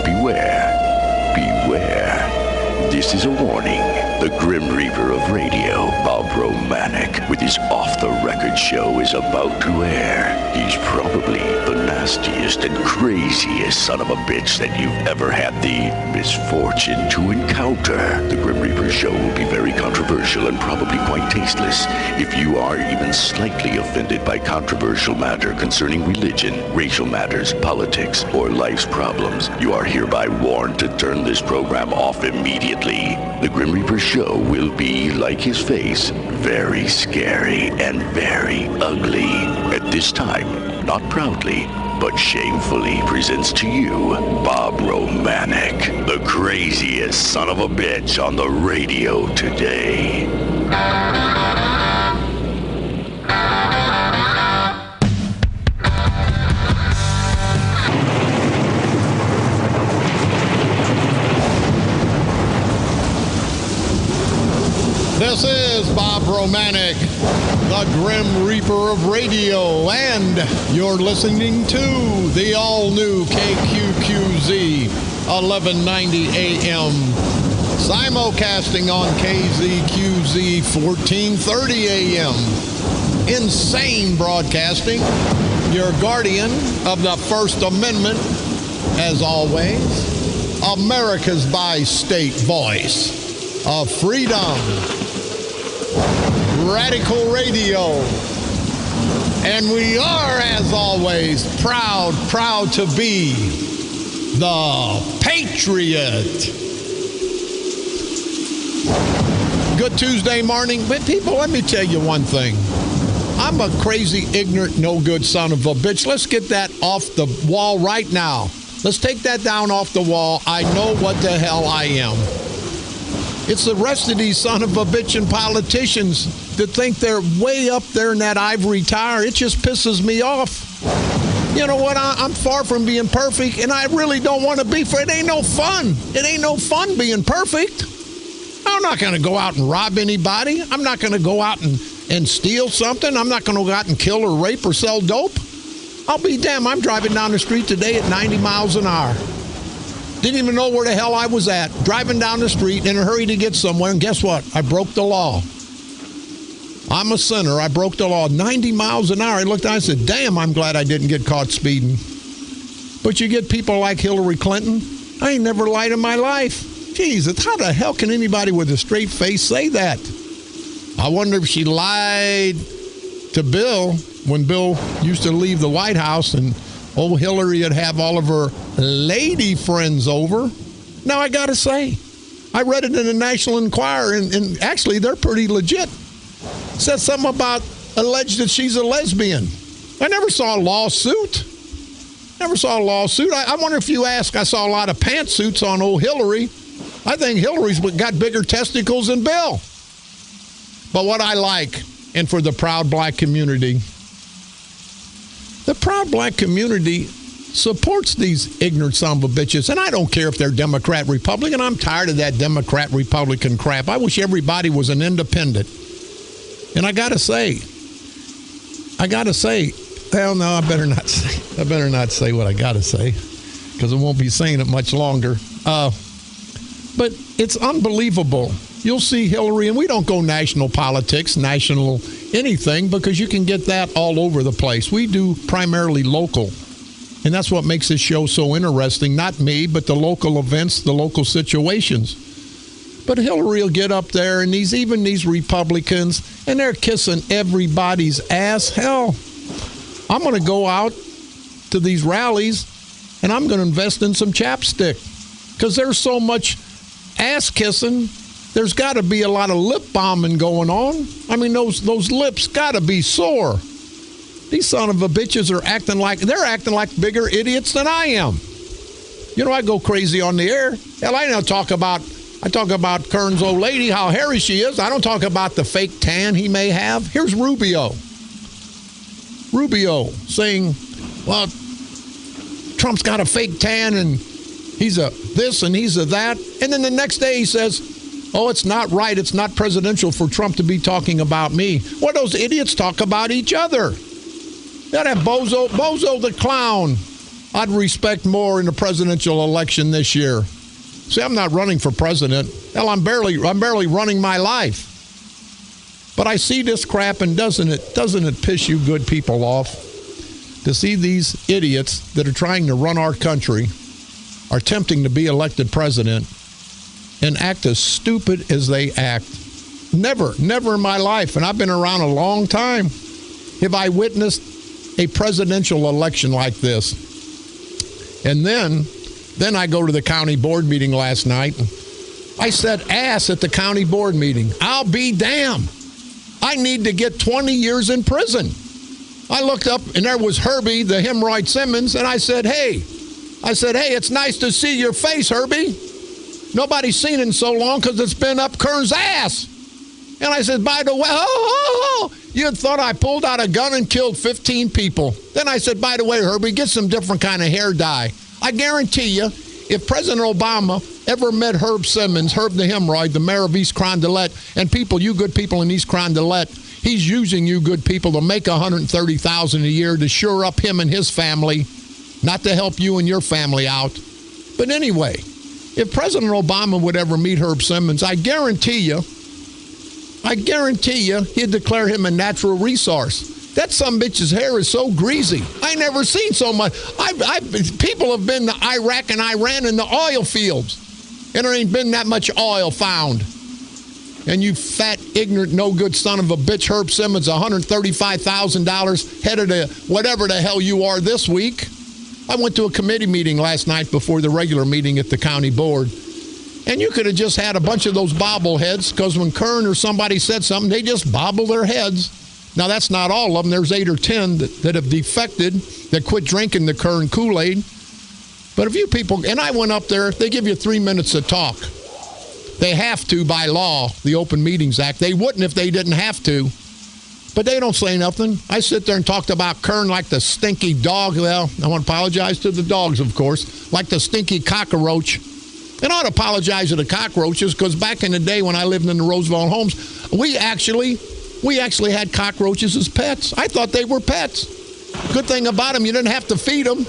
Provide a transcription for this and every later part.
Beware. Beware. This is a warning. The Grim Reaper of radio, Bob Romanik, with his off-the-record show is about to air. He's probably the nastiest and craziest son of a bitch that you've ever had the misfortune to encounter. The Grim Reaper show will be very controversial and probably quite tasteless. If you are even slightly offended by controversial matter concerning religion, racial matters, politics, or life's problems, you are hereby warned to turn this program off immediately. The Grim Reaper show will be, like his face, very scary and very ugly. At this time, not proudly, but shamefully presents to you Bob Romanik, the craziest son of a bitch on the radio today. This is Bob Romanik, the Grim Reaper of radio, and you're listening to the all-new KQQZ 1190 AM, simulcasting on KZQZ 1430 AM. Insane broadcasting, your guardian of the First Amendment, as always, America's bi-state voice of freedom. Radical Radio. And we are, as always, proud to be the Patriot. Good Tuesday morning. But people, let me tell you one thing. I'm a crazy, ignorant, no good son of a bitch. Let's get that off the wall right now. Let's take that down off the wall. I know what the hell I am. It's the rest of these son of a bitchin' politicians that think they're way up there in that ivory tower. It just pisses me off. You know what? I'm far from being perfect, and I really don't want to be. It ain't no fun. It ain't no fun being perfect. I'm not going to go out and rob anybody. I'm not going to go out and steal something. I'm not going to go out and kill or rape or sell dope. I'll be damned. I'm driving down the street today at 90 miles an hour. Didn't even know where the hell I was at. Driving down the street in a hurry to get somewhere, and guess what? I broke the law. I'm a sinner. I broke the law. 90 miles an hour. I looked down and said, damn, I'm glad I didn't get caught speeding. But you get people like Hillary Clinton. I ain't never lied in my life. Jesus, how the hell can anybody with a straight face say that? I wonder if she lied to Bill when Bill used to leave the White House and old Hillary would have all of her lady friends over. Now, I got to say, I read it in the National Enquirer, and actually, they're pretty legit. It said something about alleged that she's a lesbian. I never saw a lawsuit. I wonder if you ask, I saw a lot of pantsuits on old Hillary. I think Hillary's got bigger testicles than Bill. But what I like, and for the proud black community, the proud black community supports these ignorant son of a bitches. And I don't care if they're Democrat, Republican. I'm tired of that Democrat, Republican crap. I wish everybody was an independent. And I got to say, hell no, I better not say what I got to say, because I won't be saying it much longer. But it's unbelievable. You'll see Hillary, and we don't go national politics, national anything, because you can get that all over the place. We do primarily local. And that's what makes this show so interesting. Not me, but the local events, the local situations. But Hillary will get up there, and these Republicans, and they're kissing everybody's ass. Hell, I'm going to go out to these rallies, and I'm going to invest in some chapstick, because there's so much ass kissing. There's got to be a lot of lip bombing going on. I mean, those lips got to be sore. These son of a bitches are acting like bigger idiots than I am. You know, I go crazy on the air. Hell, I talk about Kern's old lady, how hairy she is. I don't talk about the fake tan he may have. Here's Rubio saying, well, Trump's got a fake tan and he's a this and he's a that. And then the next day he says, oh, it's not right. It's not presidential for Trump to be talking about me. Well, those idiots talk about each other. That Bozo the clown I'd respect more in the presidential election this year. See, I'm not running for president. Hell, I'm barely running my life. But I see this crap, and doesn't it piss you good people off to see these idiots that are trying to run our country are attempting to be elected president and act as stupid as they act? Never in my life, and I've been around a long time, have I witnessed a presidential election like this. And then I go to the county board meeting last night. I said ass at the county board meeting. I'll be damned. I need to get 20 years in prison. I looked up, and there was Herbie, the hemorrhoid Simmons, and I said, hey, it's nice to see your face, Herbie. Nobody's seen it in so long because it's been up Kern's ass. And I said, by the way, you thought I pulled out a gun and killed 15 people. Then I said, by the way, Herbie, get some different kind of hair dye. I guarantee you, if President Obama ever met Herb Simmons, Herb the hemorrhoid, the mayor of East Carondelet, and people, you good people in East Carondelet, he's using you good people to make $130,000 a year to shore up him and his family, not to help you and your family out. But anyway, if President Obama would ever meet Herb Simmons, I guarantee you, he'd declare him a natural resource. That sumbitch's hair is so greasy. I never seen so much. People have been to Iraq and Iran in the oil fields, and there ain't been that much oil found. And you fat, ignorant, no good son of a bitch, Herb Simmons, $135,000 headed to whatever the hell you are this week. I went to a committee meeting last night before the regular meeting at the county board. And you could have just had a bunch of those bobbleheads, because when Kern or somebody said something, they just bobble their heads. Now, that's not all of them. There's 8 or 10 that have defected, that quit drinking the Kern Kool-Aid. But if you people, and I went up there, they give you 3 minutes to talk. They have to by law, the Open Meetings Act. They wouldn't if they didn't have to. But they don't say nothing. I sit there and talked about Kern like the stinky dog. Well, I want to apologize to the dogs, of course, like the stinky cockroach. And I ought to apologize to the cockroaches, because back in the day when I lived in the Roosevelt homes, we actually had cockroaches as pets. I thought they were pets. Good thing about them, you didn't have to feed them.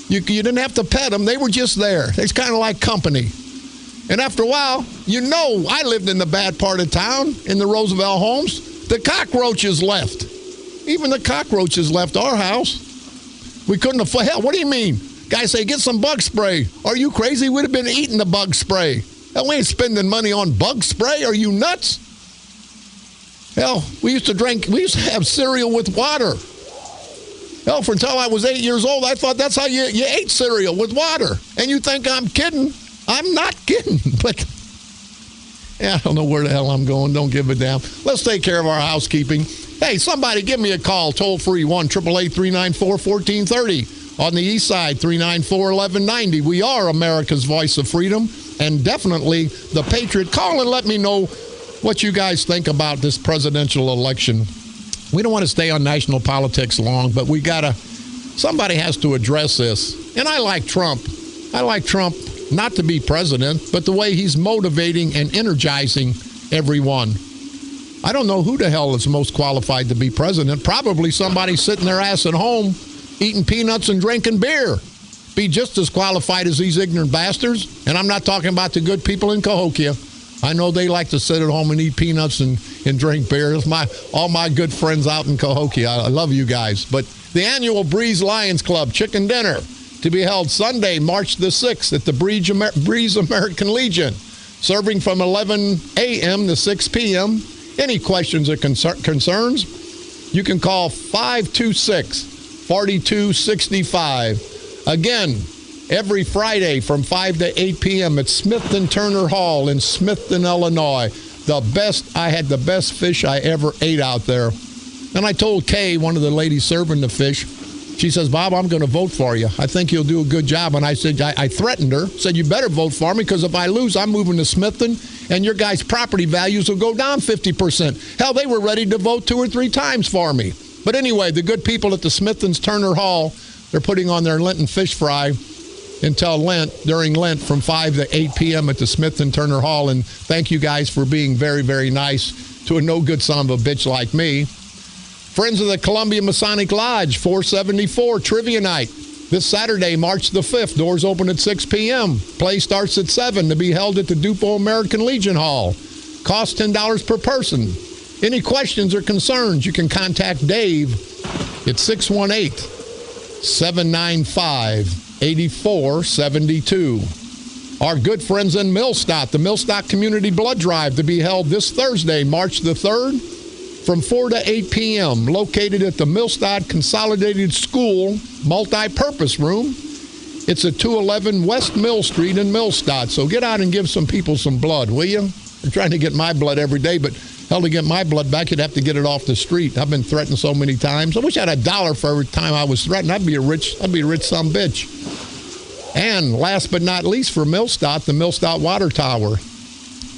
You didn't have to pet them. They were just there. It's kind of like company. And after a while, I lived in the bad part of town, in the Roosevelt homes. The cockroaches left. Even the cockroaches left our house. We couldn't afford, hell, what do you mean? Guys say, get some bug spray. Are you crazy? We'd have been eating the bug spray. Hell, we ain't spending money on bug spray. Are you nuts? Hell, we used to have cereal with water. Hell, until I was 8 years old, I thought that's how you ate cereal, with water. And you think I'm kidding? I'm not kidding. But I don't know where the hell I'm going. Don't give a damn. Let's take care of our housekeeping. Hey, somebody give me a call, toll-free, 1-888-394-1430. On the east side, 394-1190. We are America's voice of freedom, and definitely the Patriot. Call and let me know what you guys think about this presidential election. We don't want to stay on national politics long, but somebody has to address this. And I like Trump. I like Trump not to be president, but the way he's motivating and energizing everyone. I don't know who the hell is most qualified to be president. Probably somebody sitting their ass at home eating peanuts and drinking beer. Be just as qualified as these ignorant bastards. And I'm not talking about the good people in Cahokia. I know they like to sit at home and eat peanuts and drink beer. It's all my good friends out in Cahokia. I love you guys. But the annual Breeze Lions Club Chicken Dinner to be held Sunday, March the 6th at the Breeze American Legion, serving from 11 a.m. to 6 p.m. Any questions or concerns, you can call 526-4265. Again, every Friday from 5 to 8 p.m. at Smith and Turner Hall in Smithton, Illinois. I had the best fish I ever ate out there. And I told Kay, one of the ladies serving the fish, she says, Bob, I'm going to vote for you. I think you'll do a good job. And I said, I threatened her, said, you better vote for me, because if I lose, I'm moving to Smithton, and your guys' property values will go down 50%. Hell, they were ready to vote 2 or 3 times for me. But anyway, the good people at the Smithton's Turner Hall, they're putting on their Lenten fish fry during Lent from 5 to 8 p.m. at the Smithton Turner Hall. And thank you guys for being very, very nice to a no-good son of a bitch like me. Friends of the Columbia Masonic Lodge, 474 Trivia Night. This Saturday, March the 5th, doors open at 6 p.m. Play starts at 7 to be held at the Dupo American Legion Hall. Cost $10 per person. Any questions or concerns, you can contact Dave at 618-795-8472. Our good friends in Millstock, the Millstock Community Blood Drive to be held this Thursday, March the 3rd, from 4 to 8 p.m., located at the Millstock Consolidated School Multi-Purpose Room. It's at 211 West Mill Street in Millstock. So get out and give some people some blood, will you? I'm trying to get my blood every day, but hell, to get my blood back, you'd have to get it off the street. I've been threatened so many times. I wish I had $1 for every time I was threatened. I'd be a rich son of a bitch. And last but not least for Millstock, the Millstock Water Tower.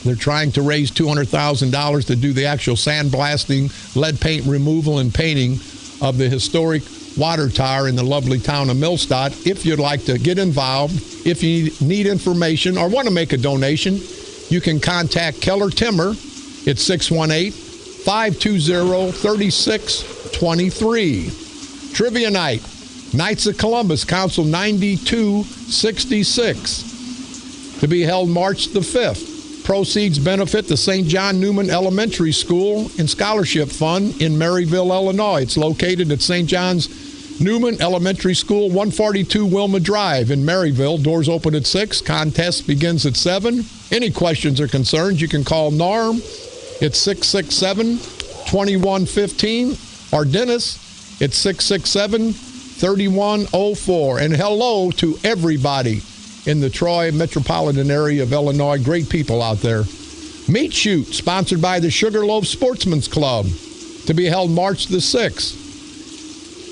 They're trying to raise $200,000 to do the actual sandblasting, lead paint removal, and painting of the historic water tower in the lovely town of Millstock. If you'd like to get involved, if you need information or want to make a donation, you can contact Keller Timmer at 618-520-3623. Trivia night, Knights of Columbus, Council 9266, to be held March the 5th. Proceeds benefit the St. John Newman Elementary School and Scholarship Fund in Maryville, Illinois. It's located at St. John's Newman Elementary School, 142 Wilma Drive in Maryville. Doors open at 6. Contest begins at 7. Any questions or concerns, you can call Norm at 667-2115 or Dennis at 667-3104. And hello to everybody in the Troy metropolitan area of Illinois. Great people out there. Meat Shoot, sponsored by the Sugarloaf Sportsman's Club, to be held March the 6th.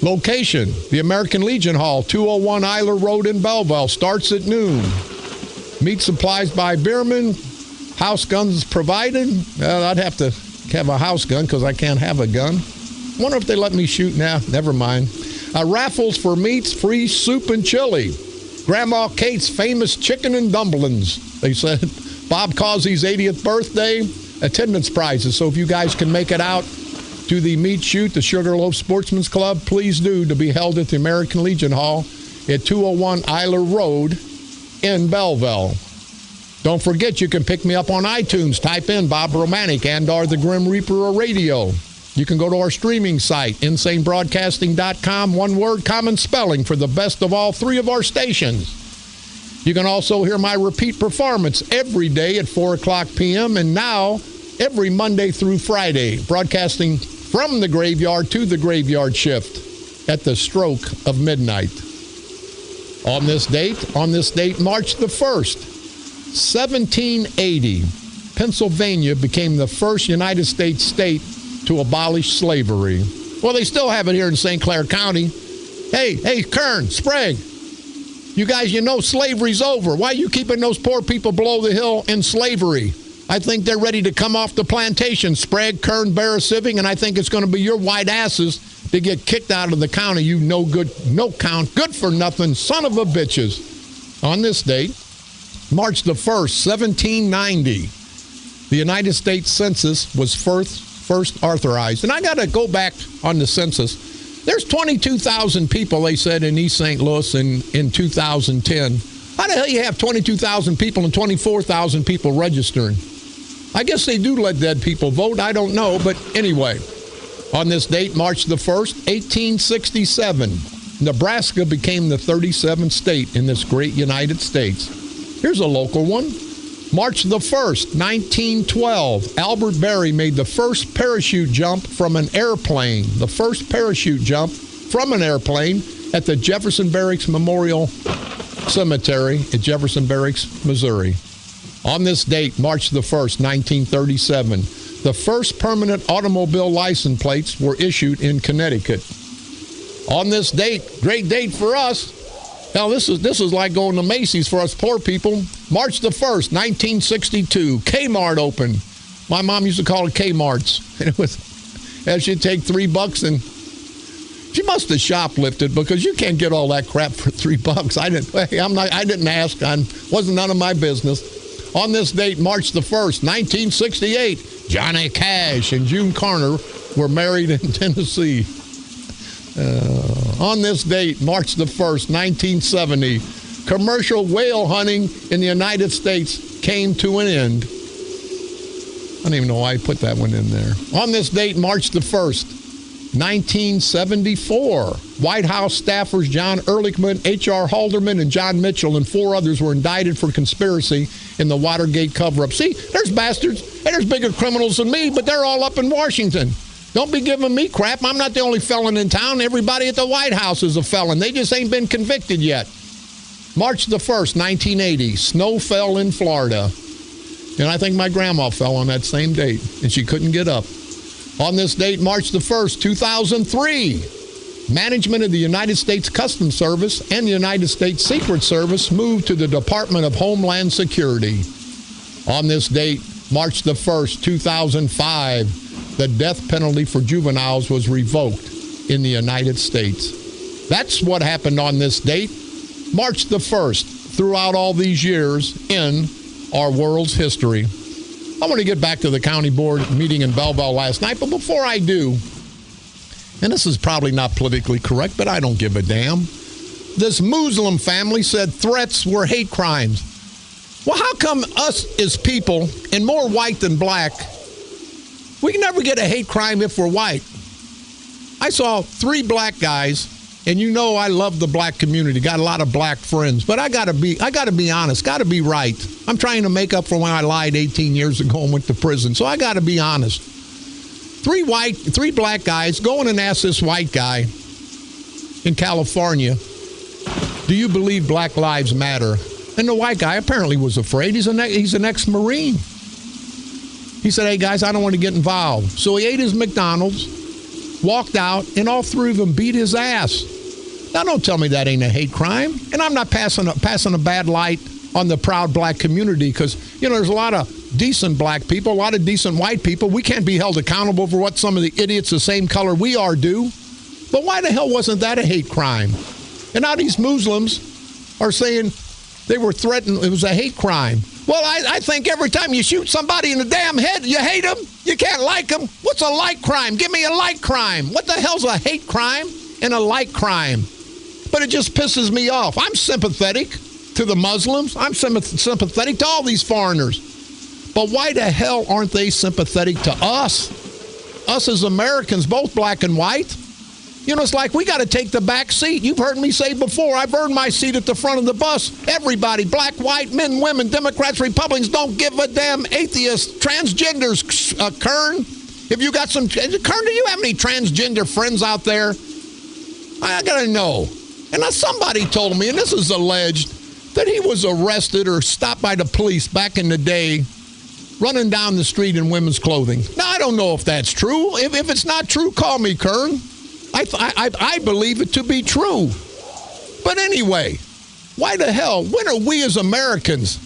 Location, the American Legion Hall, 201 Eiler Road in Belleville. Starts at noon. Meat supplies by Bierman. House guns provided. I'd have to have a house gun because I can't have a gun. Wonder if they let me shoot now. Never mind. Raffles for meats, free soup and chili. Grandma Kate's famous chicken and dumplings, they said. Bob Causey's 80th birthday, attendance prizes. So if you guys can make it out to the Meat Shoot, the Sugarloaf Sportsman's Club, please do, to be held at the American Legion Hall at 201 Eiler Road in Belleville. Don't forget, you can pick me up on iTunes. Type in Bob Romanik and or the Grim Reaper of Radio. You can go to our streaming site, insanebroadcasting.com. One word, common spelling for the best of all three of our stations. You can also hear my repeat performance every day at 4 o'clock p.m. and now every Monday through Friday, broadcasting from the graveyard to the graveyard shift at the stroke of midnight. On this date, March the 1st, 1780, Pennsylvania became the first United States state to abolish slavery. Well, they still have it here in St. Clair County. Hey, Kern, Sprague, you guys, you know slavery's over. Why are you keeping those poor people below the hill in slavery? I think they're ready to come off the plantation, Sprague, Kern, Barra-Civic, and I think it's going to be your white asses to get kicked out of the county, you no good, no count, good for nothing, son of a bitches. On this date, March the 1st, 1790, the United States Census was first authorized. And I got to go back on the census. There's 22,000 people, they said, in East St. Louis in 2010. How the hell you have 22,000 people and 24,000 people registering? I guess they do let dead people vote. I don't know. But anyway, on this date, March the 1st, 1867, Nebraska became the 37th state in this great United States. Here's a local one. March the 1st, 1912, Albert Berry made the first parachute jump from an airplane. The first parachute jump from an airplane at the Jefferson Barracks Memorial Cemetery at Jefferson Barracks, Missouri. On this date, March the 1st, 1937, the first permanent automobile license plates were issued in Connecticut. On this date, great date for us. Hell, this is like going to Macy's for us poor people. March the 1st, 1962, Kmart opened. My mom used to call it Kmart's. And it was, she'd take $3 and she must have shoplifted because you can't get all that crap for $3. I didn't ask. Wasn't none of my business. On this date, March the 1st, 1968, Johnny Cash and June Carter were married in Tennessee. On this date, March the 1st, 1970, commercial whale hunting in the United States came to an end. I don't even know why I put that one in there. On this date, March the 1st, 1974, White House staffers John Ehrlichman, H.R. Haldeman, and John Mitchell and 4 others were indicted for conspiracy in the Watergate cover-up. See, there's bastards, and there's bigger criminals than me, but they're all up in Washington. Don't be giving me crap. I'm not the only felon in town. Everybody at the White House is a felon. They just ain't been convicted yet. March the 1st, 1980, snow fell in Florida. And I think my grandma fell on that same date, and she couldn't get up. On this date, March the 1st, 2003, management of the United States Customs Service and the United States Secret Service moved to the Department of Homeland Security. On this date, March the 1st, 2005, the death penalty for juveniles was revoked in the United States. That's what happened on this date, March the 1st, throughout all these years in our world's history. I want to get back to the county board meeting in Belleville last night, but before I do, and this is probably not politically correct, but I don't give a damn. This Muslim family said threats were hate crimes. Well, how come us as people, and more white than black, we can never get a hate crime if we're white? I saw 3 black guys, and you know I love the black community, got a lot of black friends, but I gotta be honest, gotta be right. I'm trying to make up for when I lied 18 years ago and went to prison, so I gotta be honest. 3 black guys going and ask this white guy in California, do you believe Black Lives Matter? And the white guy apparently was afraid. He's an ex-Marine. He said, hey guys, I don't want to get involved. So he ate his McDonald's, walked out, and all 3 of them beat his ass. Now, don't tell me that ain't a hate crime. And I'm not passing a bad light on the proud black community because, you know, there's a lot of decent black people, a lot of decent white people. We can't be held accountable for what some of the idiots the same color we are do. But why the hell wasn't that a hate crime? And now these Muslims are saying they were threatened, it was a hate crime. Well, I think every time you shoot somebody in the damn head, you hate them, you can't like them. What's a like crime? Give me a like crime. What the hell's a hate crime and a like crime? But it just pisses me off. I'm sympathetic to the Muslims. I'm sympathetic to all these foreigners. But why the hell aren't they sympathetic to us? Us as Americans, both black and white. You know, it's like we got to take the back seat. You've heard me say before, I've earned my seat at the front of the bus. Everybody, black, white, men, women, Democrats, Republicans, don't give a damn. Atheists, transgenders, Kern. If you got some, Kern, do you have any transgender friends out there? I got to know. And now somebody told me, and this is alleged, that he was arrested or stopped by the police back in the day running down the street in women's clothing. Now, I don't know if that's true. If it's not true, call me, Kern. I believe it to be true. But anyway, why the hell, when are we as Americans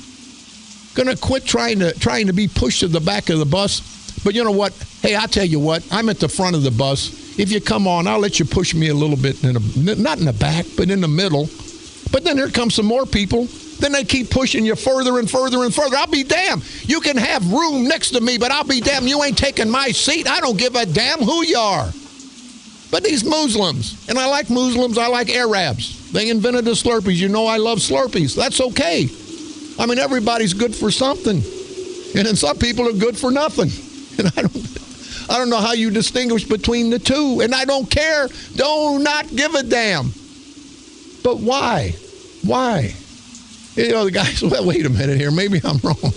going to quit trying to be pushed to the back of the bus? But you know what? Hey, I'll tell you what. I'm at the front of the bus. If you come on, I'll let you push me a little bit, not in the back, but in the middle. But then here comes some more people. Then they keep pushing you further and further and further. I'll be damned. You can have room next to me, but I'll be damned you ain't taking my seat. I don't give a damn who you are. But these Muslims, and I like Muslims, I like Arabs. They invented the Slurpees. You know I love Slurpees. That's okay. I mean, everybody's good for something. And then some people are good for nothing. And I don't know how you distinguish between the two. And I don't care. Do not give a damn. But why? Why? You know, the guys, well, wait a minute here. Maybe I'm wrong.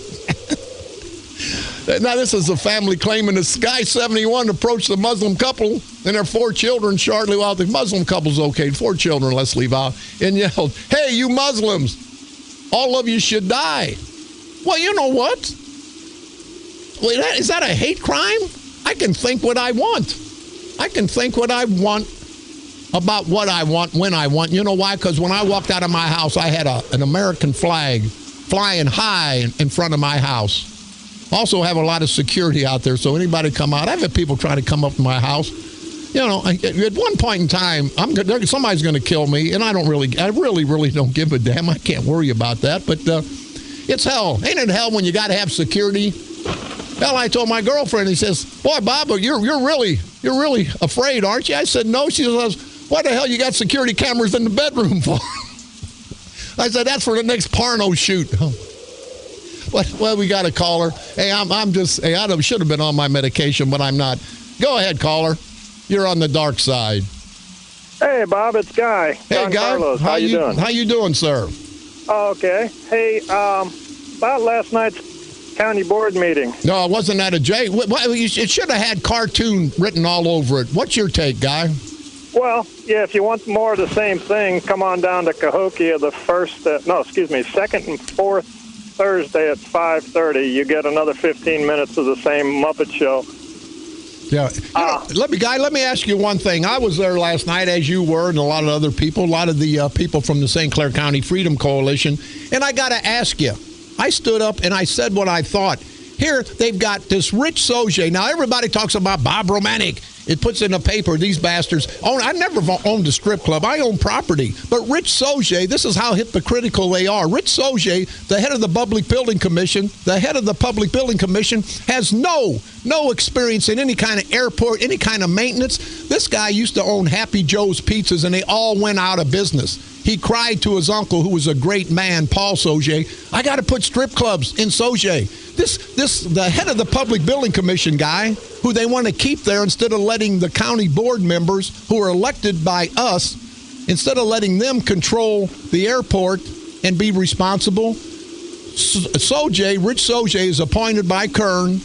Now, this is a family claiming the Sky 71 approached the Muslim couple and their 4 children shortly while the Muslim couple's okay. 4 children, let's leave out, and yelled, hey, you Muslims, all of you should die. Well, you know what? Wait, is that a hate crime? I can think what I want. I can think what I want about what I want when I want. You know why? Because when I walked out of my house, I had an American flag flying high in front of my house. Also have a lot of security out there, so anybody come out. I've had people try to come up to my house. You know, at one point in time, somebody's going to kill me, and I really don't give a damn. I can't worry about that, but it's hell. Ain't it hell when you got to have security? Hell, I told my girlfriend, he says, boy, Bob, you're really afraid, aren't you? I said, no. She says, What the hell you got security cameras in the bedroom for? I said, that's for the next porno shoot. Well, we got a caller. Hey, I should have been on my medication, but I'm not. Go ahead, caller. You're on the dark side. Hey, Bob, it's Guy. Hey, Guy. Carlos. How you doing? How you doing, sir? Okay. Hey, about last night's county board meeting. No, it wasn't that a J. It should have had cartoon written all over it. What's your take, Guy? Well, yeah, if you want more of the same thing, come on down to Cahokia second and fourth Thursday at 5:30. You get another 15 minutes of the same Muppet Show. Yeah. Let me ask you one thing. I was there last night, as you were, and a lot of other people, a lot of the people from the St. Clair County Freedom Coalition, and I got to ask you, I stood up and I said what I thought. Here, they've got this Rich Soje. Now, everybody talks about Bob Romanik. It puts in the paper, these bastards. I never owned a strip club. I own property. But Rich Soje, this is how hypocritical they are. Rich Soje, the head of the Public Building Commission, has no experience in any kind of airport, any kind of maintenance. This guy used to own Happy Joe's Pizzas, and they all went out of business. He cried to his uncle, who was a great man, Paul Soje, I got to put strip clubs in Soje. The head of the Public Building Commission guy, who they want to keep there instead of letting the county board members who are elected by us, instead of letting them control the airport and be responsible. Rich Soje is appointed by Kern.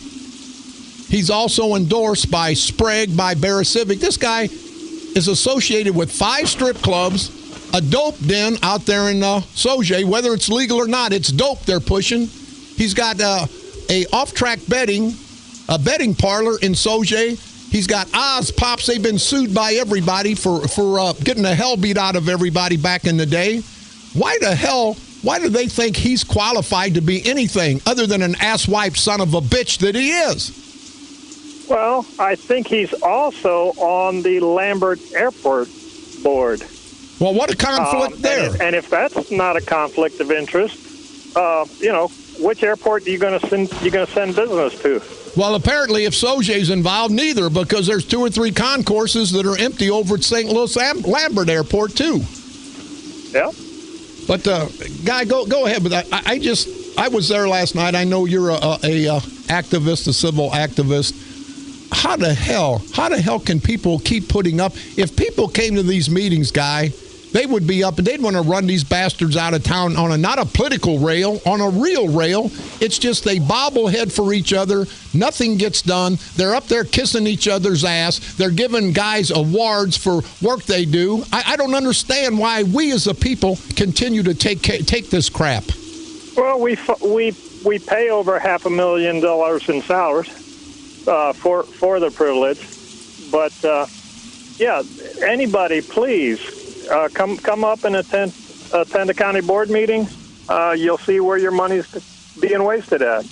He's also endorsed by Sprague, by Barra Civic. This guy is associated with 5 strip clubs, a dope den out there in Soje. Whether it's legal or not, it's dope they're pushing. He's got a off-track betting parlor in Soje. He's got Oz Pops. They've been sued by everybody for getting the hell beat out of everybody back in the day. Why do they think he's qualified to be anything other than an asswipe son of a bitch that he is? Well, I think he's also on the Lambert Airport board. Well, what a conflict there. And if that's not a conflict of interest, which airport are you going to send business to? Well, apparently, if Soje's involved, neither, because there's 2 or 3 concourses that are empty over at St. Louis Lambert Airport, too. Yeah. But, Guy, go ahead. But I was there last night. I know you're a activist, a civil activist. How the hell can people keep putting up? If people came to these meetings, Guy, they would be up and they'd want to run these bastards out of town on not a political rail, on a real rail. It's just they bobblehead for each other. Nothing gets done. They're up there kissing each other's ass. They're giving guys awards for work they do. I don't understand why we as a people continue to take this crap. Well, we pay over $500,000 in salaries for the privilege, but yeah, anybody, please. Come up and attend a county board meeting. You'll see where your money's being wasted at.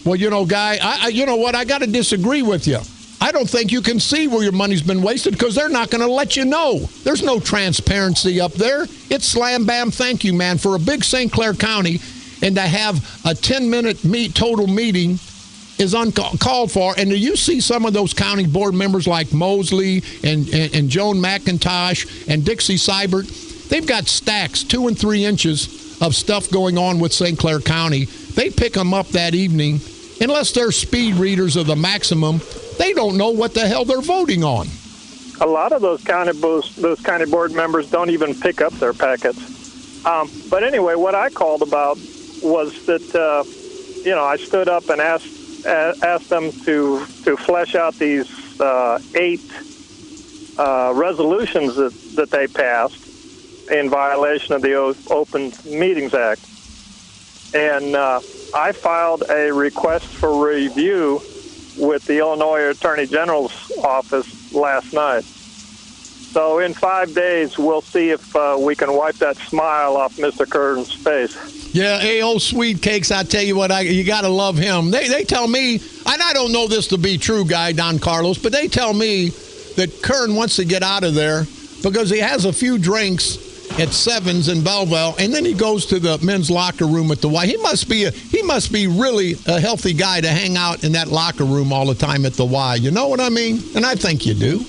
Well, Guy, you know what? I got to disagree with you. I don't think you can see where your money's been wasted because they're not going to let you know. There's no transparency up there. It's slam, bam, thank you, man. For a big St. Clair County and to have a 10-minute total meeting is uncalled for. And do you see some of those county board members like Mosley and Joan McIntosh and Dixie Seibert? They've got stacks, 2 and 3 inches of stuff going on with St. Clair County. They pick them up that evening. Unless they're speed readers of the maximum, they don't know what the hell they're voting on. A lot of those county board members don't even pick up their packets. But anyway, what I called about was that I stood up and asked them to flesh out these 8 resolutions that they passed in violation of the Open Meetings Act. And I filed a request for review with the Illinois Attorney General's office last night. So in 5 days, we'll see if we can wipe that smile off Mr. Kern's face. Yeah, hey, old Sweet Cakes, I tell you what, you got to love him. They tell me, and I don't know this to be true, Guy, Don Carlos, but they tell me that Kern wants to get out of there because he has a few drinks at Sevens in Belleville, and then he goes to the men's locker room at the Y. He must be really a healthy guy to hang out in that locker room all the time at the Y. You know what I mean? And I think you do.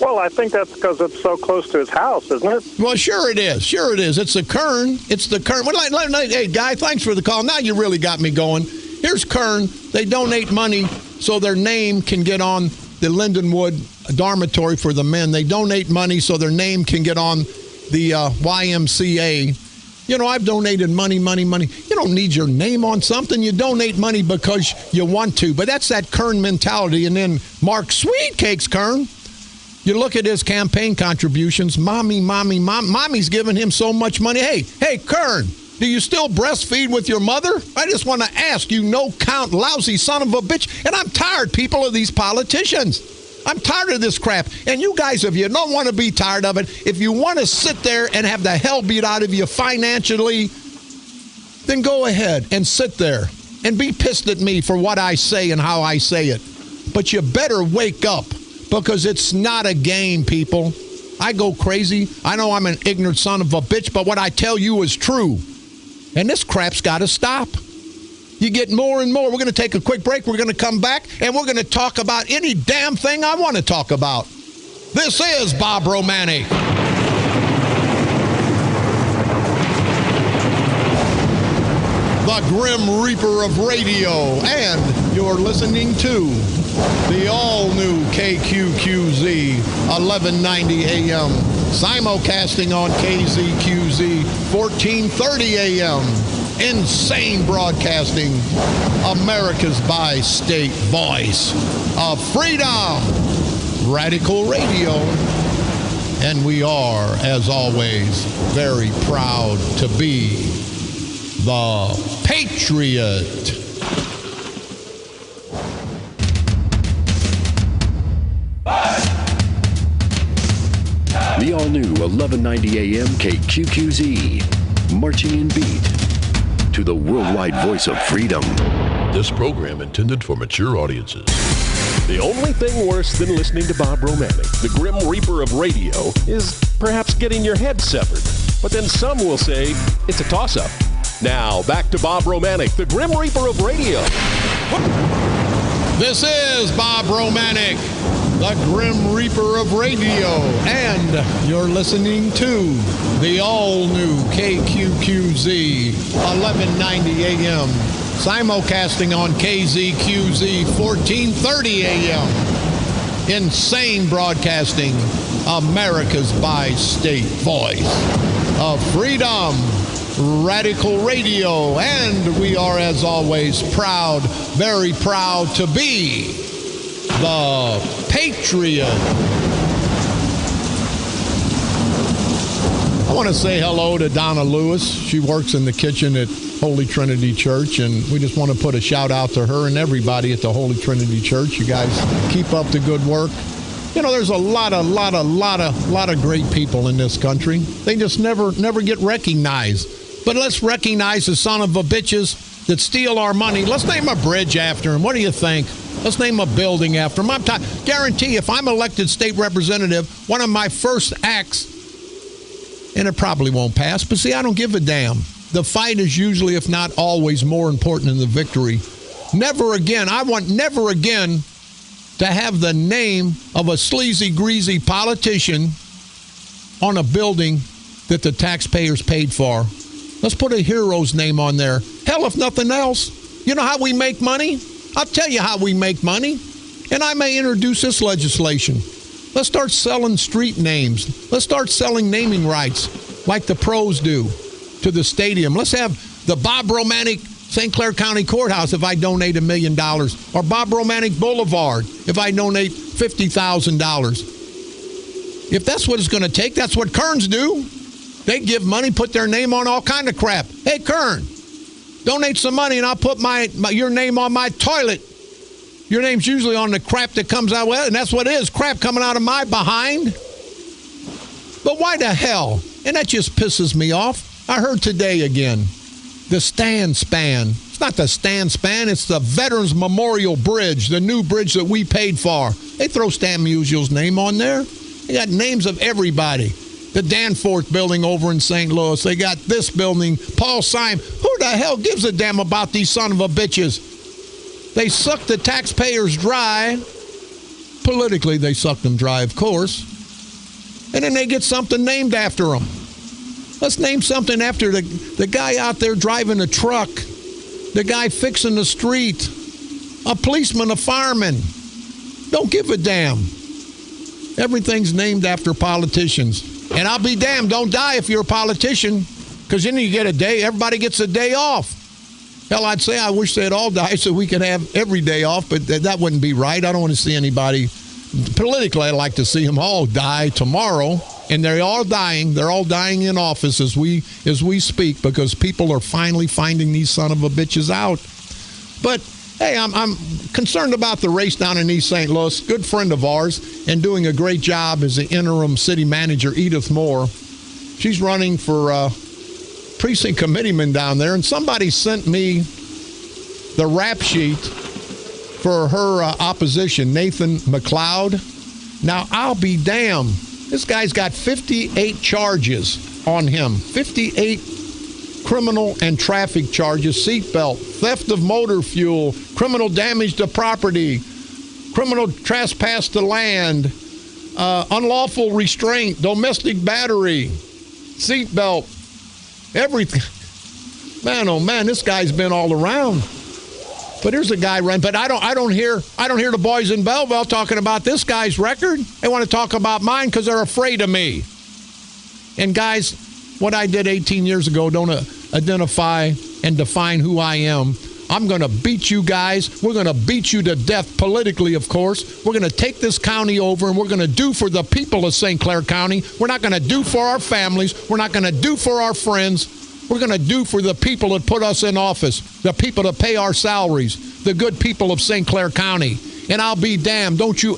Well, I think that's because it's so close to his house, isn't it? Well, sure it is. Sure it is. It's the Kern. It's the Kern. Well, hey, Guy, thanks for the call. Now you really got me going. Here's Kern. They donate money so their name can get on the Lindenwood dormitory for the men. They donate money so their name can get on the YMCA. You know, I've donated money. You don't need your name on something. You donate money because you want to. But that's that Kern mentality. And then Mark Sweet Cakes Kern. You look at his campaign contributions. Mommy's giving him so much money. Hey, Kern, do you still breastfeed with your mother? I just want to ask you, no-count, lousy son of a bitch. And I'm tired, people, of these politicians. I'm tired of this crap. And you guys, if you don't want to be tired of it, if you want to sit there and have the hell beat out of you financially, then go ahead and sit there and be pissed at me for what I say and how I say it. But you better wake up, because it's not a game, people. I go crazy. I know I'm an ignorant son of a bitch, but what I tell you is true. And this crap's got to stop. You get more and more. We're going to take a quick break. We're going to come back, and we're going to talk about any damn thing I want to talk about. This is Bob Romanik. The Grim Reaper of radio, and you're listening to the all-new KQQZ 1190 AM, simulcasting on KZQZ 1430 AM. Insane broadcasting, America's bi-state voice of freedom, Radical Radio. And we are, as always, very proud to be the Patriot. The all-new 1190 AM KQQZ, marching in beat to the worldwide voice of freedom. This program intended for mature audiences. The only thing worse than listening to Bob Romanik, the Grim Reaper of radio, is perhaps getting your head severed. But then some will say it's a toss-up. Now, back to Bob Romanik, the Grim Reaper of radio. This is Bob Romanik, the Grim Reaper of radio, and you're listening to the all-new KQQZ 1190 AM, simulcasting on KZQZ 1430 AM. Insane broadcasting, America's bi-state voice of freedom, Radical Radio, and we are, as always, proud, very proud to be the Patriot. I want to say hello to Donna Lewis. She works in the kitchen at Holy Trinity Church, and we just want to put a shout out to her and everybody at the Holy Trinity Church. You guys keep up the good work. You know, there's a lot of great people in this country. They just never get recognized. But let's recognize the son of a bitches that steal our money. Let's name a bridge after him. What do you think? Let's name a building after him. Guarantee if I'm elected state representative, one of my first acts, and it probably won't pass, but see, I don't give a damn. The fight is usually, if not always, more important than the victory. Never again. I want never again to have the name of a sleazy, greasy politician on a building that the taxpayers paid for. Let's put a hero's name on there. Hell, if nothing else. You know how we make money? I'll tell you how we make money. And I may introduce this legislation. Let's start selling street names. Let's start selling naming rights like the pros do to the stadium. Let's have the Bob Romanik St. Clair County Courthouse if I donate $1 million. Or Bob Romanik Boulevard if I donate $50,000. If that's what it's going to take, that's what Kerns do. They give money, put their name on all kind of crap. Hey, Kern, donate some money and I'll put your name on my toilet. Your name's usually on the crap that comes out with it, and that's what it is, crap coming out of my behind. But why the hell? And that just pisses me off. I heard today again, the stand span. It's not the stand span, it's the Veterans Memorial Bridge, the new bridge that we paid for. They throw Stan Musial's name on there. They got names of everybody. The Danforth building over in St. Louis. They got this building, Paul Simon. Who the hell gives a damn about these son of a bitches? They suck the taxpayers dry, politically, they suck them dry, of course. And then they get something named after them. Let's name something after the guy out there driving a truck, the guy fixing the street, a policeman, a fireman. Don't give a damn. Everything's named after politicians. And I'll be damned, don't die if you're a politician, because then you get a day, everybody gets a day off. Hell, I'd say I wish they'd all die so we could have every day off, but that wouldn't be right. I don't want to see anybody. Politically, I'd like to see them all die tomorrow, and they're all dying. They're all dying in office as we speak, because people are finally finding these son of a bitches out. But hey, I'm concerned about the race down in East St. Louis. Good friend of ours and doing a great job as the interim city manager, Edith Moore. She's running for precinct committeeman down there, and somebody sent me the rap sheet for her opposition, Nathan McLeod. Now, I'll be damned. This guy's got 58 charges on him. 58 criminal and traffic charges, seatbelt, theft of motor fuel, criminal damage to property, criminal trespass to land, unlawful restraint, domestic battery, seatbelt, everything. Man, oh man, this guy's been all around. But here's a guy running. But I don't hear the boys in Belleville talking about this guy's record. They want to talk about mine because they're afraid of me. And guys, what I did 18 years ago don't identify and define who I am. I'm going to beat you guys. We're going to beat you to death politically, of course. We're going to take this county over, and we're going to do for the people of St. Clair County. We're not going to do for our families. We're not going to do for our friends. We're going to do for the people that put us in office, the people that pay our salaries, the good people of St. Clair County. And I'll be damned, don't you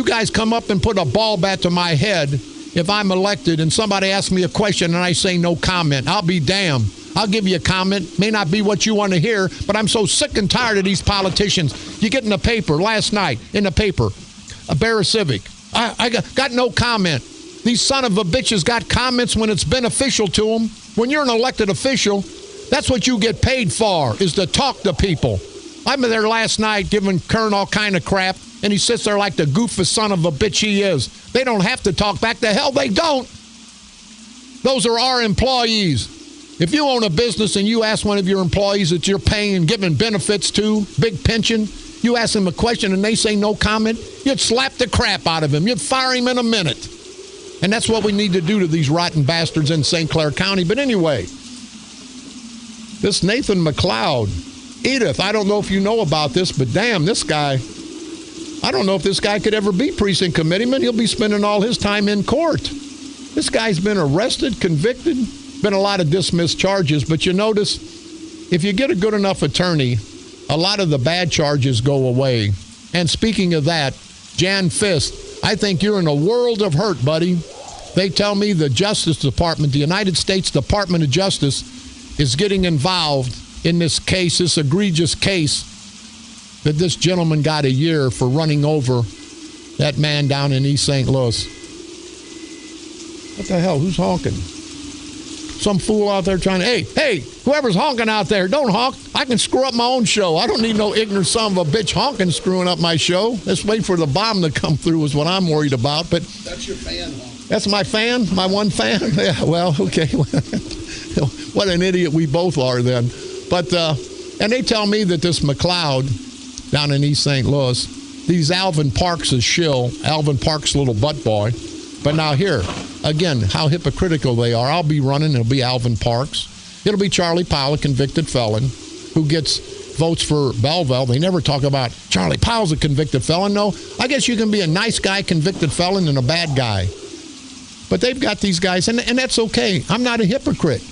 guys come up and put a ball bat to my head if I'm elected and somebody asks me a question and I say no comment. I'll be damned. I'll give you a comment. May not be what you want to hear, but I'm so sick and tired of these politicians. You get in the paper last night, a Bear Civic. I got no comment. These son of a bitches got comments when it's beneficial to them. When you're an elected official, that's what you get paid for, is to talk to people. I'm there last night giving Kern all kind of crap, and he sits there like the goofus son of a bitch he is. They don't have to talk back. The hell they don't. Those are our employees. If you own a business and you ask one of your employees that you're paying and giving benefits to, big pension, you ask them a question and they say no comment, you'd slap the crap out of him. You'd fire him in a minute. And that's what we need to do to these rotten bastards in St. Clair County. But anyway, this Nathan McLeod, Edith, I don't know if you know about this, but damn, this guy, I don't know if this guy could ever be precinct committeeman. He'll be spending all his time in court. This guy's been arrested, convicted, been a lot of dismissed charges. But you notice, if you get a good enough attorney, a lot of the bad charges go away. And speaking of that, Jan Fist, I think you're in a world of hurt, buddy. They tell me the Justice Department, the United States Department of Justice, is getting involved in this case, this egregious case, that this gentleman got a year for running over that man down in East St. Louis. What the hell? Who's honking? Some fool out there trying to, hey, whoever's honking out there, don't honk. I can screw up my own show. I don't need no ignorant son of a bitch honking screwing up my show. Let's wait for the bomb to come through is what I'm worried about. But that's your fan, honk. That's my fan? My one fan? Yeah, well, okay. What an idiot we both are then. But, and they tell me that this McLeod down in East St. Louis, these Alvin Parks is shill, Alvin Parks' little butt boy. But now here, again, how hypocritical they are. I'll be running, it'll be Alvin Parks. It'll be Charlie Powell, a convicted felon, who gets votes for Belleville. They never talk about Charlie Powell's a convicted felon. No, I guess you can be a nice guy, convicted felon, and a bad guy. But they've got these guys, and that's okay. I'm not a hypocrite.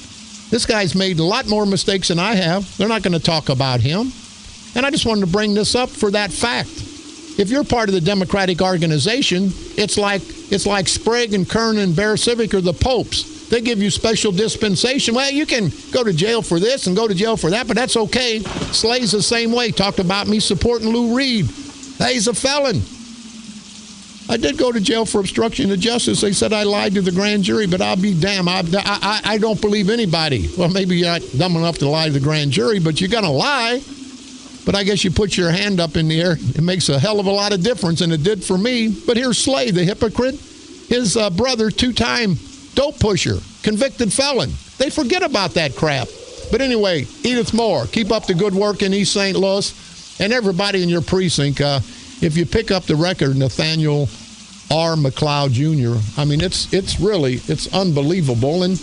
This guy's made a lot more mistakes than I have. They're not going to talk about him. And I just wanted to bring this up for that fact. If you're part of the Democratic organization, it's like Sprague and Kern and Bear Civic are the popes. They give you special dispensation. Well, you can go to jail for this and go to jail for that, but that's okay. Slay's the same way. Talked about me supporting Lou Reed. Hey, he's a felon. I did go to jail for obstruction of justice. They said I lied to the grand jury, but I'll be damned. I don't believe anybody. Well, maybe you're not dumb enough to lie to the grand jury, but you're going to lie. But I guess you put your hand up in the air, it makes a hell of a lot of difference, and it did for me. But here's Slay, the hypocrite. His brother, 2-time dope pusher, convicted felon. They forget about that crap. But anyway, Edith Moore, keep up the good work in East St. Louis. And everybody in your precinct, if you pick up the record, Nathaniel R. McLeod Jr., I mean, it's unbelievable. And,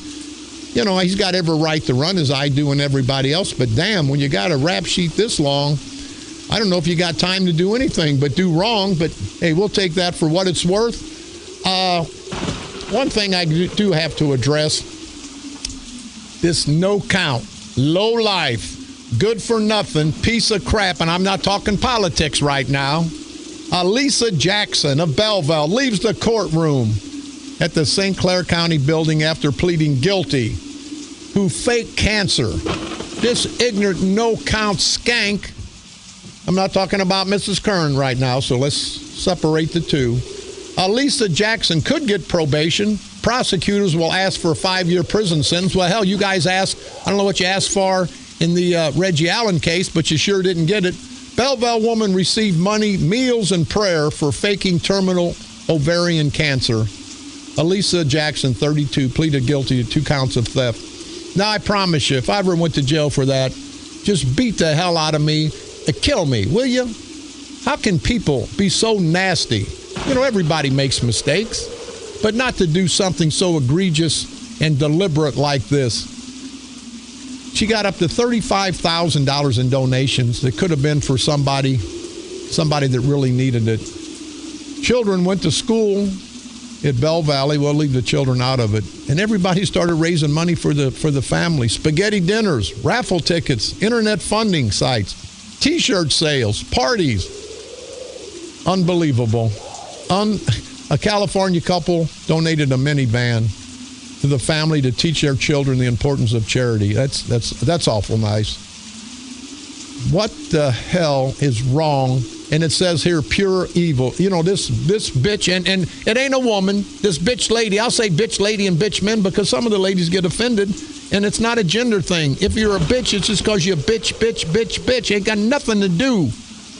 you know, he's got every right to run as I do and everybody else. But damn, when you got a rap sheet this long, I don't know if you got time to do anything but do wrong. But, hey, we'll take that for what it's worth. One thing I do have to address, this no count, low life, good for nothing, piece of crap, and I'm not talking politics right now. Lisa Jackson of Belleville leaves the courtroom at the St. Clair County building after pleading guilty, who faked cancer. This ignorant no-count skank, I'm not talking about Mrs. Kern right now, so let's separate the two. Lisa Jackson could get probation. Prosecutors will ask for a 5-year prison sentence. Well, hell, you guys asked, I don't know what you asked for in the Reggie Allen case, but you sure didn't get it. Belleville woman received money, meals, and prayer for faking terminal ovarian cancer. Elisa Jackson, 32, pleaded guilty to 2 counts of theft. Now, I promise you, if I ever went to jail for that, just beat the hell out of me and kill me, will you? How can people be so nasty? You know, everybody makes mistakes, but not to do something so egregious and deliberate like this. She got up to $35,000 in donations that could have been for somebody that really needed it. Children went to school at Bell Valley. We'll leave the children out of it. And everybody started raising money for the family. Spaghetti dinners, raffle tickets, internet funding sites, T-shirt sales, parties. Unbelievable. A California couple donated a minivan to the family to teach their children the importance of charity. That's awful nice. What the hell is wrong? And it says here, pure evil. You know, this bitch, and it ain't a woman, this bitch lady. I'll say bitch lady and bitch men because some of the ladies get offended, and it's not a gender thing. If you're a bitch, it's just because you're bitch. Ain't got nothing to do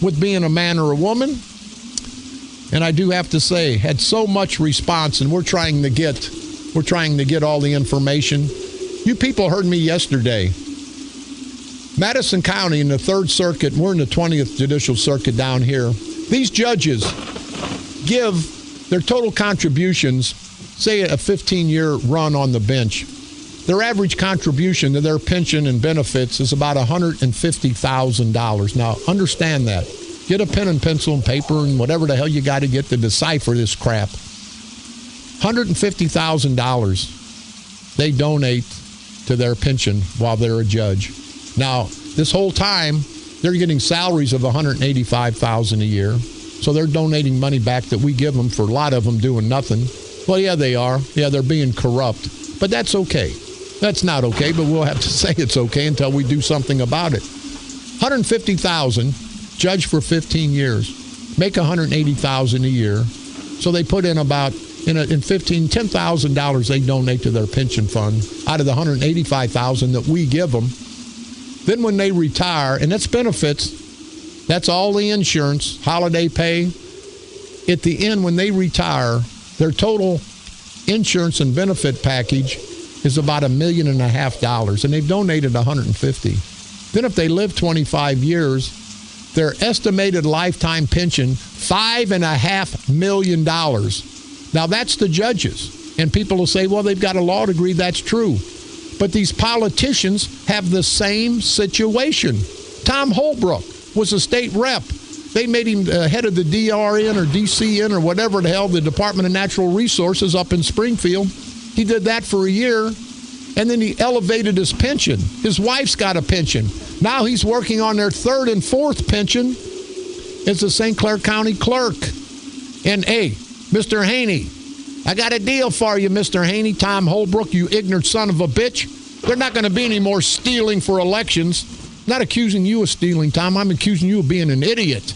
with being a man or a woman. And I do have to say, had so much response, and we're trying to get all the information. You people heard me yesterday. Madison County in the 3rd Circuit, we're in the 20th Judicial Circuit down here. These judges give their total contributions, say a 15-year run on the bench. Their average contribution to their pension and benefits is about $150,000. Now, understand that. Get a pen and pencil and paper and whatever the hell you got to get to decipher this crap. $150,000 they donate to their pension while they're a judge. Now, this whole time, they're getting salaries of $185,000 a year. So they're donating money back that we give them for a lot of them doing nothing. Well, yeah, they are. Yeah, they're being corrupt. But that's okay. That's not okay, but we'll have to say it's okay until we do something about it. $150,000, judge for 15 years, make $180,000 a year. So they put in about $10,000 they donate to their pension fund out of the $185,000 that we give them. Then when they retire, and that's benefits, that's all the insurance, holiday pay. At the end, when they retire, their total insurance and benefit package is about $1.5 million, and they've donated $150,000. Then if they live 25 years, their estimated lifetime pension, $5.5 million. Now, that's the judges. And people will say, well, they've got a law degree. That's true. But these politicians have the same situation. Tom Holbrook was a state rep. They made him head of the DRN or DCN or whatever the hell, the Department of Natural Resources up in Springfield. He did that for a year, and then he elevated his pension. His wife's got a pension. Now he's working on their 3rd and 4th pension as the St. Clair County clerk. And, hey, Mr. Haney, I got a deal for you, Mr. Haney. Tom Holbrook, you ignorant son of a bitch. There's not going to be any more stealing for elections. I'm not accusing you of stealing, Tom. I'm accusing you of being an idiot.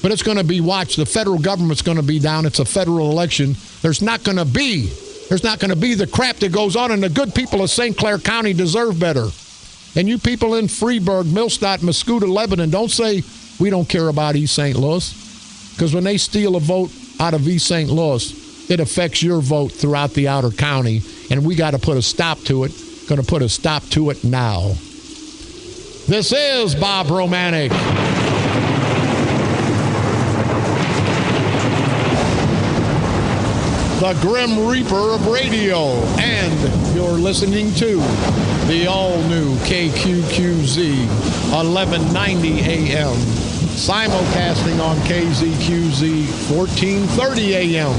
But it's going to be watched. The federal government's going to be down. It's a federal election. There's not going to be the crap that goes on, and the good people of St. Clair County deserve better. And you people in Freeburg, Millstadt, Mascoutah, Lebanon, don't say we don't care about East St. Louis. Because when they steal a vote out of East St. Louis, it affects your vote throughout the outer county. And we got to put a stop to it. Going to put a stop to it now. This is Bob Romanik. The Grim Reaper of radio. And you're listening to the all-new KQQZ 1190 AM. Simulcasting on KZQZ 1430 AM.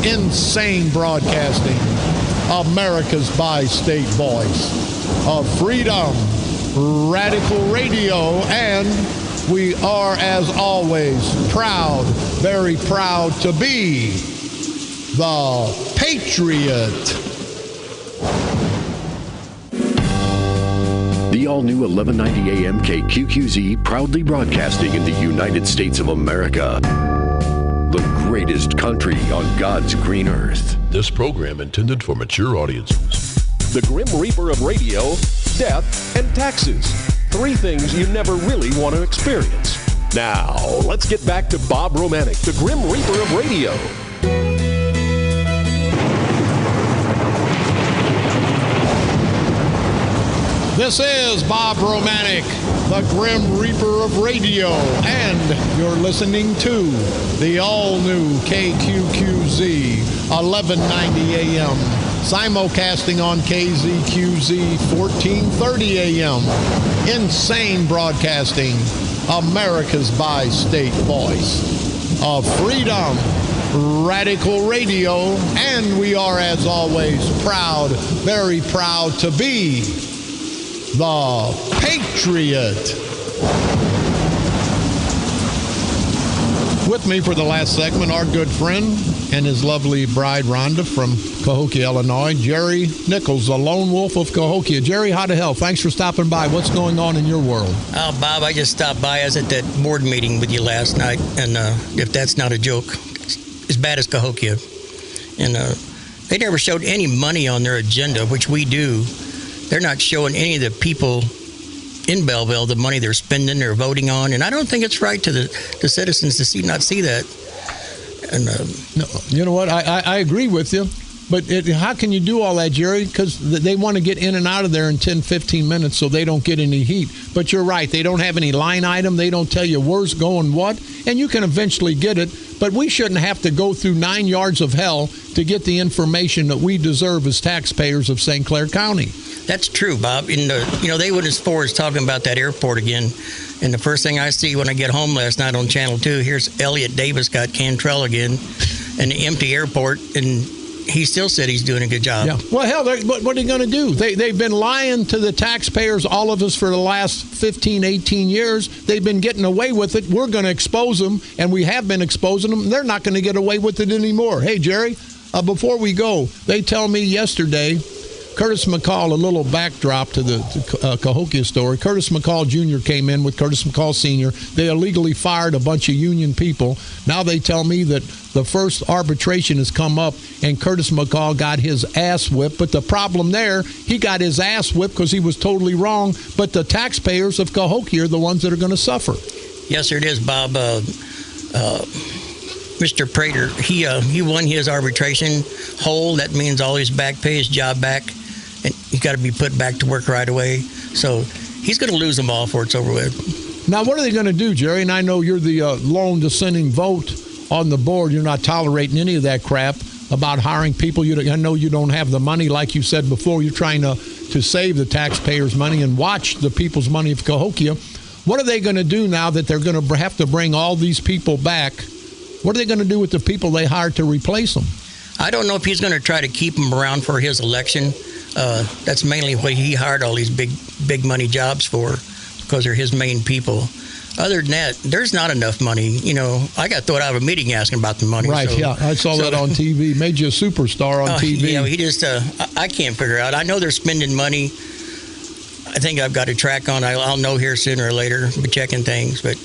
Insane broadcasting. America's bi-state voice of freedom. Radical radio. And we are, as always, proud, very proud to be the Patriot. The all-new 1190 AM KQQZ, proudly broadcasting in the United States of America. The greatest country on God's green earth. This program intended for mature audiences. The Grim Reaper of radio, death, and taxes. 3 things you never really want to experience. Now, let's get back to Bob Romanik, the Grim Reaper of radio. This is Bob Romanik, the Grim Reaper of radio, and you're listening to the all-new KQQZ 1190 AM, simulcasting on KZQZ 1430 AM. Insane broadcasting, America's bi-state voice of freedom, radical radio, and we are, as always, proud, very proud to be the Patriot. With me for the last segment, our good friend and his lovely bride, Rhonda, from Cahokia, Illinois, Jerry Nichols, the lone wolf of Cahokia. Jerry, how the hell? Thanks for stopping by. What's going on in your world? Oh, Bob, I just stopped by. I was at that board meeting with you last night, and if that's not a joke, it's as bad as Cahokia. And they never showed any money on their agenda, which we do. They're not showing any of the people in Belleville the money they're spending, they're voting on, and I don't think it's right to the citizens to not see that. And no, you know what? I agree with you, but how can you do all that, Jerry? Because they want to get in and out of there in 10, 15 minutes so they don't get any heat. But you're right. They don't have any line item. They don't tell you where's going what, and you can eventually get it. But we shouldn't have to go through 9 yards of hell to get the information that we deserve as taxpayers of St. Clair County. That's true, Bob. And, they went as far as talking about that airport again. And the first thing I see when I get home last night on Channel 2, here's Elliot Davis got Cantrell again, an empty airport, and he still said he's doing a good job. Yeah. Well, hell, what are they going to do? They've been lying to the taxpayers, all of us, for the last 15, 18 years. They've been getting away with it. We're going to expose them, and we have been exposing them. They're not going to get away with it anymore. Hey, Jerry, before we go, they tell me yesterday, Curtis McCall, a little backdrop to the Cahokia story. Curtis McCall Jr. came in with Curtis McCall Sr. They illegally fired a bunch of union people. Now they tell me that the first arbitration has come up and Curtis McCall got his ass whipped. But the problem there, he got his ass whipped because he was totally wrong. But the taxpayers of Cahokia are the ones that are going to suffer. Yes, sir, it is, Bob. Mr. Prater, he won his arbitration whole. That means all his back pay, his job back. And he's got to be put back to work right away. So he's going to lose them all before it's over with. Now, what are they going to do, Jerry? And I know you're the lone dissenting vote on the board. You're not tolerating any of that crap about hiring people. I know you don't have the money, like you said before. You're trying to save the taxpayers' money and watch the people's money of Cahokia. What are they going to do now that they're going to have to bring all these people back? What are they going to do with the people they hired to replace them? I don't know if he's going to try to keep them around for his election. That's mainly what he hired all these big money jobs for, because they're his main people. Other than that, there's not enough money. I got thrown out of a meeting asking about the money. Right, yeah. I saw that on TV. Made you a superstar on TV. Yeah, he just, I can't figure out. I know they're spending money. I think I've got a track on. I'll know here sooner or later, be checking things. But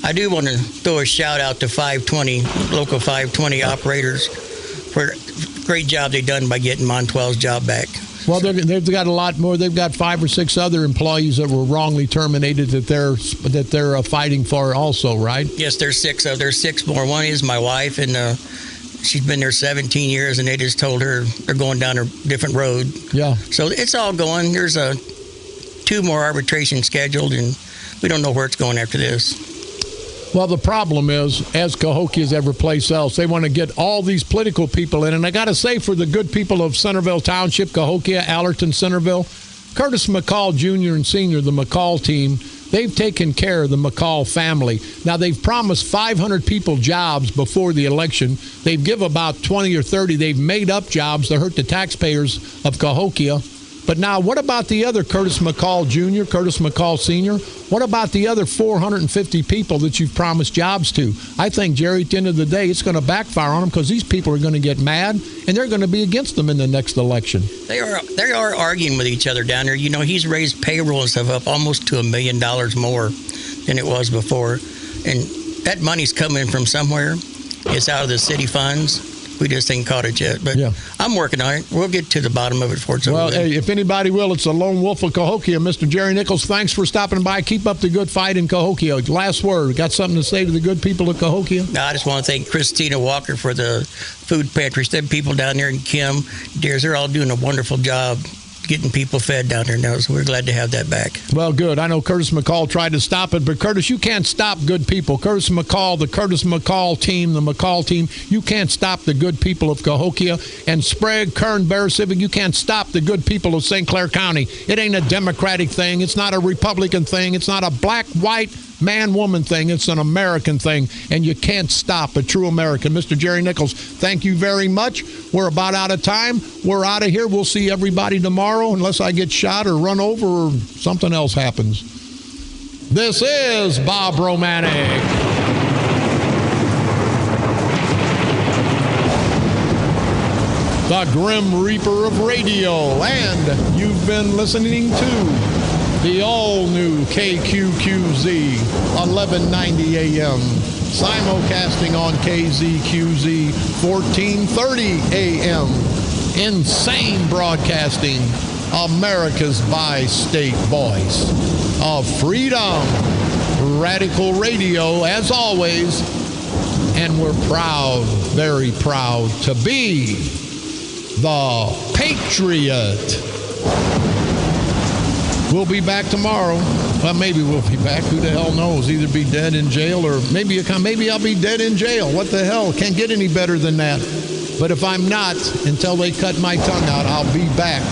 I do want to throw a shout out to 520, local 520 operators for a great job they've done by getting Montville's job back. Well, they've got a lot more. They've got 5 or 6 other employees that were wrongly terminated that they're fighting for also, right? Yes, there's 6. There's 6 more. One is my wife, and she's been there 17 years, and they just told her they're going down a different road. Yeah. So it's all going. There's 2 more arbitration scheduled, and we don't know where it's going after this. Well, the problem is, as Cahokia as every place else, they want to get all these political people in. And I got to say, for the good people of Centerville Township, Cahokia, Allerton, Centerville, Curtis McCall Jr. and Sr., the McCall team, they've taken care of the McCall family. Now, they've promised 500 people jobs before the election. They've give about 20 or 30. They've made up jobs to hurt the taxpayers of Cahokia. But now, what about the other Curtis McCall Jr., Curtis McCall Sr.? What about the other 450 people that you've promised jobs to? I think, Jerry, at the end of the day, it's going to backfire on them because these people are going to get mad, and they're going to be against them in the next election. They are arguing with each other down there. You know, he's raised payroll and stuff up almost to $1 million more than it was before. And that money's coming from somewhere. It's out of the city funds. We just ain't caught it yet, but yeah. I'm working on it. We'll get to the bottom of it before it's over. Well, hey, if anybody will, it's the Lone Wolf of Cahokia, Mr. Jerry Nichols. Thanks for stopping by. Keep up the good fight in Cahokia. Last word. Got something to say to the good people of Cahokia? No, I just want to thank Christina Walker for the food pantry. Them people down there, and Kim, Deers, they're all doing a wonderful job getting people fed down there now, so we're glad to have that back. Well, good. I know Curtis McCall tried to stop it, but Curtis, you can't stop good people. Curtis McCall, the Curtis McCall team, the McCall team, you can't stop the good people of Cahokia. And Sprague, Kern, Bear Civic, you can't stop the good people of St. Clair County. It ain't a Democratic thing. It's not a Republican thing. It's not a black, white, man-woman thing. It's an American thing, and you can't stop a true American. Mr. Jerry Nichols, thank you very much. We're about out of time. We're out of here. We'll see everybody tomorrow unless I get shot or run over or something else happens. This is Bob Romanik. The Grim Reaper of Radio, and you've been listening to the all-new KQQZ, 1190 AM, simulcasting on KZQZ, 1430 AM. Insane broadcasting, America's bi-state voice of freedom. Radical Radio, as always, and we're proud, very proud, to be the Patriot. We'll be back tomorrow. Well, maybe we'll be back. Who the hell knows? Either be dead in jail or maybe I'll be dead in jail. What the hell? Can't get any better than that. But if I'm not, until they cut my tongue out, I'll be back.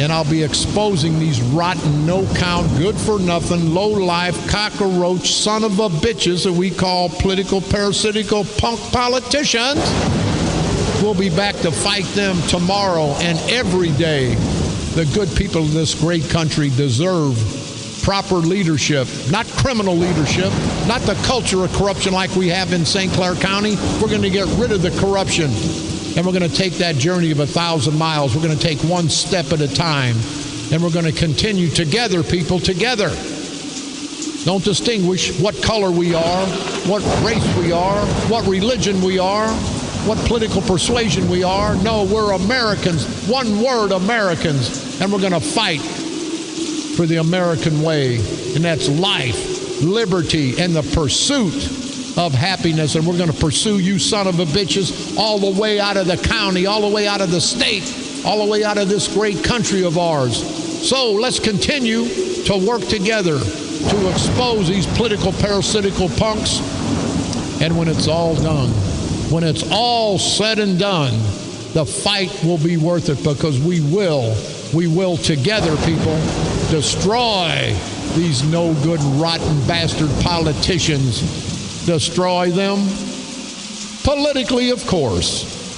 And I'll be exposing these rotten, no-count, good-for-nothing, low-life, cockroach, son of a bitches that we call political, parasitical, punk politicians. We'll be back to fight them tomorrow and every day. The good people of this great country deserve proper leadership, not criminal leadership, not the culture of corruption like we have in St. Clair County. We're going to get rid of the corruption, and we're going to take that journey of 1,000 miles. We're going to take one step at a time, and we're going to continue together, people, together. Don't distinguish what color we are, what race we are, what religion we are, what political persuasion we are. No, we're Americans. One word, Americans. And we're going to fight for the American way. And that's life, liberty, and the pursuit of happiness. And we're going to pursue you son of a bitches all the way out of the county, all the way out of the state, all the way out of this great country of ours. So let's continue to work together to expose these political parasitical punks. And when it's all done, when it's all said and done, the fight will be worth it, because we will together, people, destroy these no good, rotten, bastard politicians. Destroy them politically, of course.